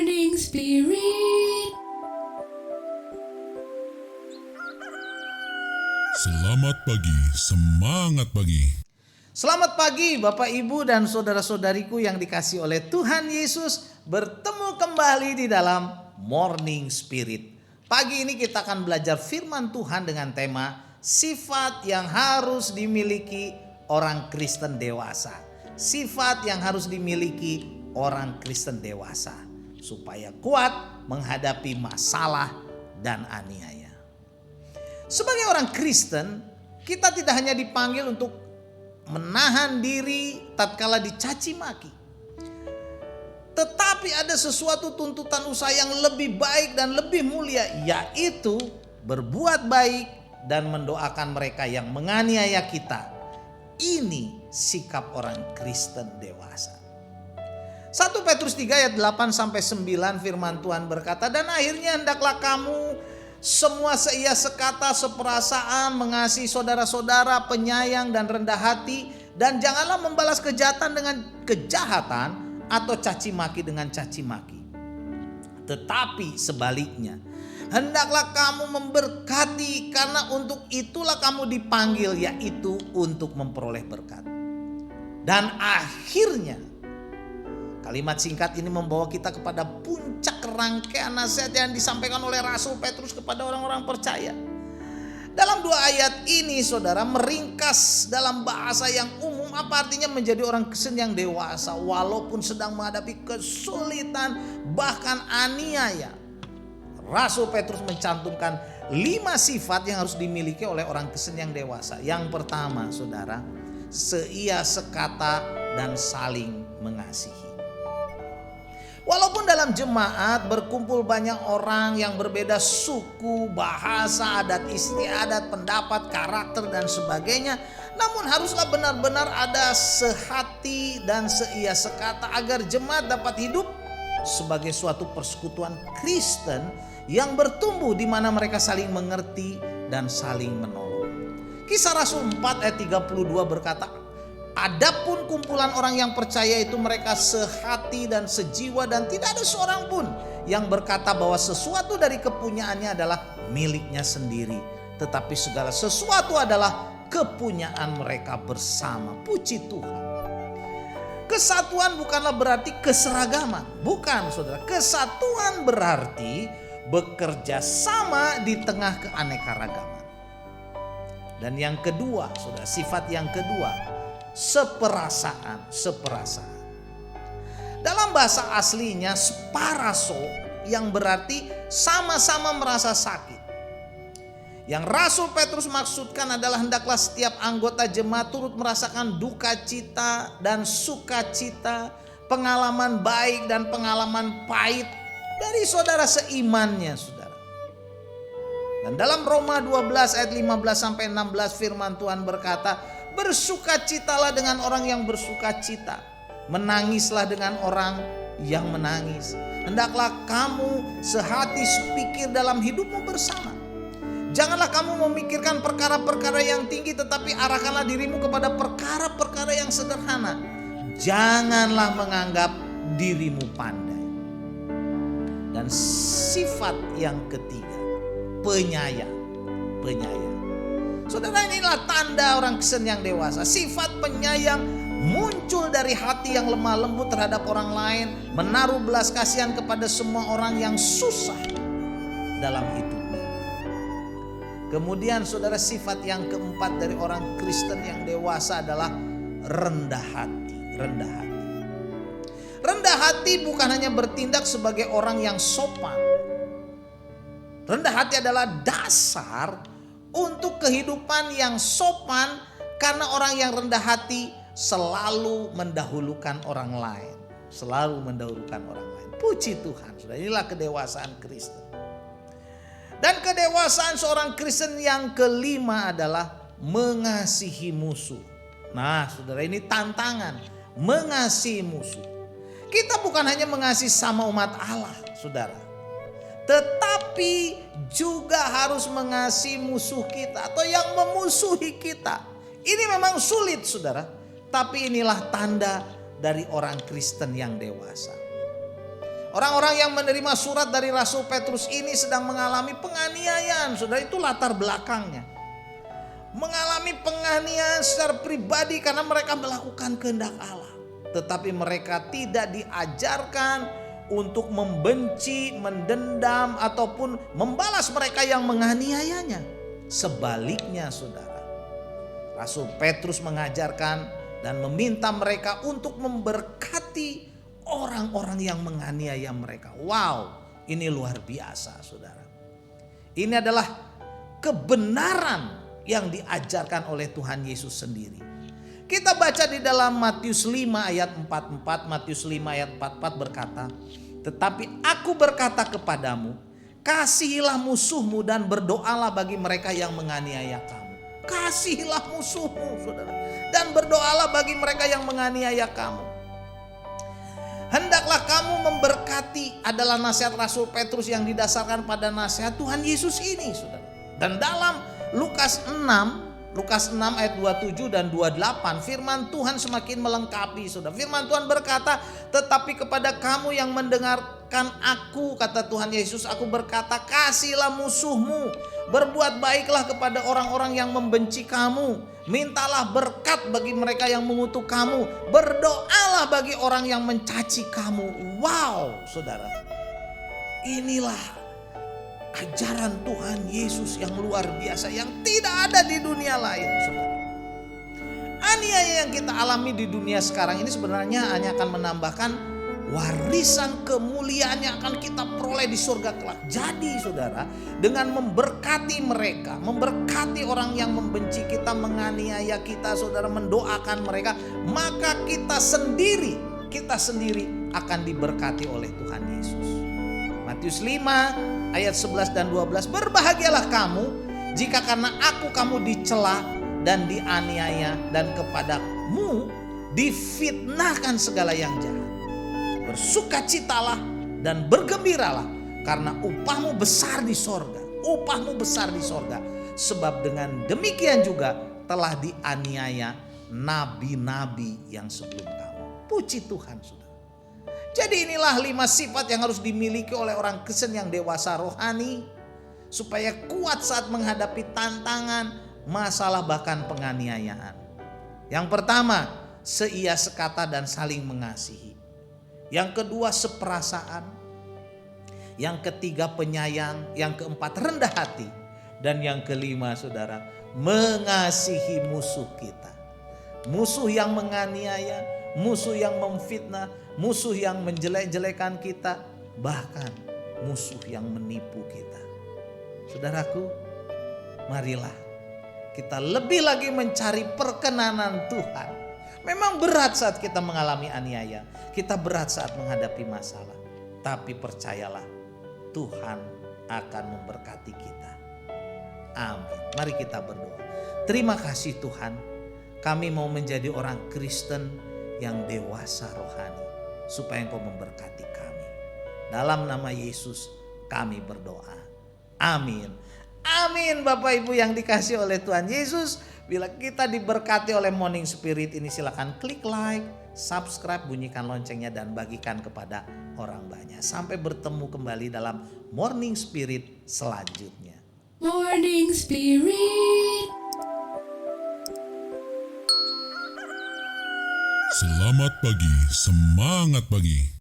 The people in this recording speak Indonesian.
Morning Spirit. Selamat pagi, semangat pagi. Selamat pagi Bapak Ibu dan saudara-saudariku yang dikasihi oleh Tuhan Yesus. Bertemu kembali di dalam Morning Spirit. Pagi ini kita akan belajar firman Tuhan dengan tema sifat yang harus dimiliki orang Kristen dewasa. Sifat yang harus dimiliki orang Kristen dewasa supaya kuat menghadapi masalah dan aniaya. Sebagai orang Kristen, kita tidak hanya dipanggil untuk menahan diri tatkala dicaci maki, tetapi ada sesuatu tuntutan usaha yang lebih baik dan lebih mulia, yaitu berbuat baik dan mendoakan mereka yang menganiaya kita. Ini sikap orang Kristen dewasa. 1 Petrus 3 ayat 8-9 firman Tuhan berkata, dan akhirnya hendaklah kamu semua seia sekata seperasaan, mengasihi saudara-saudara, penyayang dan rendah hati, dan janganlah membalas kejahatan dengan kejahatan atau caci maki dengan caci maki. Tetapi sebaliknya, hendaklah kamu memberkati, karena untuk itulah kamu dipanggil, yaitu untuk memperoleh berkat. Dan akhirnya, kalimat singkat ini membawa kita kepada puncak rangkaian nasihat yang disampaikan oleh Rasul Petrus kepada orang-orang percaya. Dalam 2 ayat ini saudara meringkas dalam bahasa yang umum apa artinya menjadi orang Kristen yang dewasa walaupun sedang menghadapi kesulitan bahkan aniaya. Rasul Petrus mencantumkan 5 sifat yang harus dimiliki oleh orang Kristen yang dewasa. Yang pertama saudara, seia sekata dan saling mengasihi. Walaupun dalam jemaat berkumpul banyak orang yang berbeda suku, bahasa, adat istiadat, pendapat, karakter dan sebagainya, namun haruslah benar-benar ada sehati dan seia sekata agar jemaat dapat hidup sebagai suatu persekutuan Kristen yang bertumbuh di mana mereka saling mengerti dan saling menolong. Kisah Rasul 4 ayat 32 berkata, adapun kumpulan orang yang percaya itu mereka sehati dan sejiwa dan tidak ada seorang pun yang berkata bahwa sesuatu dari kepunyaannya adalah miliknya sendiri, tetapi segala sesuatu adalah kepunyaan mereka bersama. Puji Tuhan. Kesatuan bukanlah berarti keseragaman, bukan saudara. Kesatuan berarti bekerja sama di tengah keanekaragaman. Dan yang kedua, saudara, sifat yang kedua, seperasaan. Dalam bahasa aslinya sparaso yang berarti sama-sama merasa sakit. Yang Rasul Petrus maksudkan adalah hendaklah setiap anggota jemaat turut merasakan duka cita dan sukacita, pengalaman baik dan pengalaman pahit dari saudara seimannya, saudara. Dan dalam Roma 12 ayat 15-16 firman Tuhan berkata, bersukacitalah dengan orang yang bersukacita, menangislah dengan orang yang menangis. Hendaklah kamu sehati sepikir dalam hidupmu bersama. Janganlah kamu memikirkan perkara-perkara yang tinggi, tetapi arahkanlah dirimu kepada perkara-perkara yang sederhana. Janganlah menganggap dirimu pandai. Dan sifat yang ketiga, penyayang. Saudara, inilah tanda orang Kristen yang dewasa. Sifat penyayang muncul dari hati yang lemah lembut terhadap orang lain, menaruh belas kasihan kepada semua orang yang susah dalam hidupnya. Kemudian saudara, sifat yang keempat dari orang Kristen yang dewasa adalah rendah hati. Rendah hati bukan hanya bertindak sebagai orang yang sopan. Rendah hati adalah dasar untuk kehidupan yang sopan, karena orang yang rendah hati selalu mendahulukan orang lain. Puji Tuhan, saudara, inilah kedewasaan Kristen. Dan kedewasaan seorang Kristen yang kelima adalah mengasihi musuh. Nah saudara, ini tantangan, mengasihi musuh. Kita bukan hanya mengasihi sama umat Allah, saudara, tetapi juga harus mengasihi musuh kita atau yang memusuhi kita. Ini memang sulit, saudara, tapi inilah tanda dari orang Kristen yang dewasa. Orang-orang yang menerima surat dari Rasul Petrus ini sedang mengalami penganiayaan. Saudara, itu latar belakangnya. Mengalami penganiayaan secara pribadi karena mereka melakukan kehendak Allah. Tetapi mereka tidak diajarkan untuk membenci, mendendam, ataupun membalas mereka yang menganiayanya. Sebaliknya saudara, Rasul Petrus mengajarkan dan meminta mereka untuk memberkati orang-orang yang menganiaya mereka. Wow, ini luar biasa saudara. Ini adalah kebenaran yang diajarkan oleh Tuhan Yesus sendiri. Kita baca di dalam Matius 5 ayat 44. Matius 5 ayat 44 berkata, "Tetapi aku berkata kepadamu, kasihilah musuhmu dan berdoalah bagi mereka yang menganiaya kamu." Kasihilah musuhmu saudara, dan berdoalah bagi mereka yang menganiaya kamu. Hendaklah kamu memberkati, adalah nasihat Rasul Petrus yang didasarkan pada nasihat Tuhan Yesus ini saudara. Dan dalam Lukas 6 ayat 27 dan 28 firman Tuhan semakin melengkapi saudara. Firman Tuhan berkata, "Tetapi kepada kamu yang mendengarkan aku," kata Tuhan Yesus, "aku berkata, kasihilah musuhmu, berbuat baiklah kepada orang-orang yang membenci kamu, mintalah berkat bagi mereka yang mengutuk kamu, berdoalah bagi orang yang mencaci kamu." Wow saudara, inilah ajaran Tuhan Yesus yang luar biasa yang tidak ada di dunia lain saudara. Aniaya yang kita alami di dunia sekarang ini sebenarnya hanya akan menambahkan warisan kemuliaan yang akan kita peroleh di surga kelak. Jadi saudara, dengan memberkati mereka, memberkati orang yang membenci kita, menganiaya kita saudara, mendoakan mereka, maka kita sendiri akan diberkati oleh Tuhan Yesus. Matius 5 ayat 11 dan 12, "Berbahagialah kamu jika karena aku kamu dicela dan dianiaya dan kepadamu difitnahkan segala yang jahat. Bersukacitalah dan bergembiralah karena upahmu besar di sorga." Upahmu besar di sorga. Sebab dengan demikian juga telah dianiaya nabi-nabi yang sebelum kamu. Puji Tuhan saudara. Jadi inilah 5 sifat yang harus dimiliki oleh orang Kristen yang dewasa rohani, supaya kuat saat menghadapi tantangan, masalah bahkan penganiayaan. Yang pertama, seia sekata dan saling mengasihi. Yang kedua, seperasaan. Yang ketiga, penyayang. Yang keempat, rendah hati. Dan yang kelima saudara, mengasihi musuh kita. Musuh yang menganiaya, musuh yang memfitnah, musuh yang menjelek-jelekan kita, bahkan musuh yang menipu kita. Saudaraku, marilah kita lebih lagi mencari perkenanan Tuhan. Memang berat saat kita mengalami aniaya, kita berat saat menghadapi masalah, tapi percayalah Tuhan akan memberkati kita. Amin. Mari kita berdoa. Terima kasih Tuhan, kami mau menjadi orang Kristen yang dewasa rohani, supaya Engkau memberkati kami. Dalam nama Yesus kami berdoa. Amin. Amin. Bapak Ibu yang dikasih oleh Tuhan Yesus, bila kita diberkati oleh Morning Spirit ini, silakan klik like, subscribe, bunyikan loncengnya, dan bagikan kepada orang banyak. Sampai bertemu kembali dalam Morning Spirit selanjutnya. Morning Spirit. Selamat pagi, semangat pagi.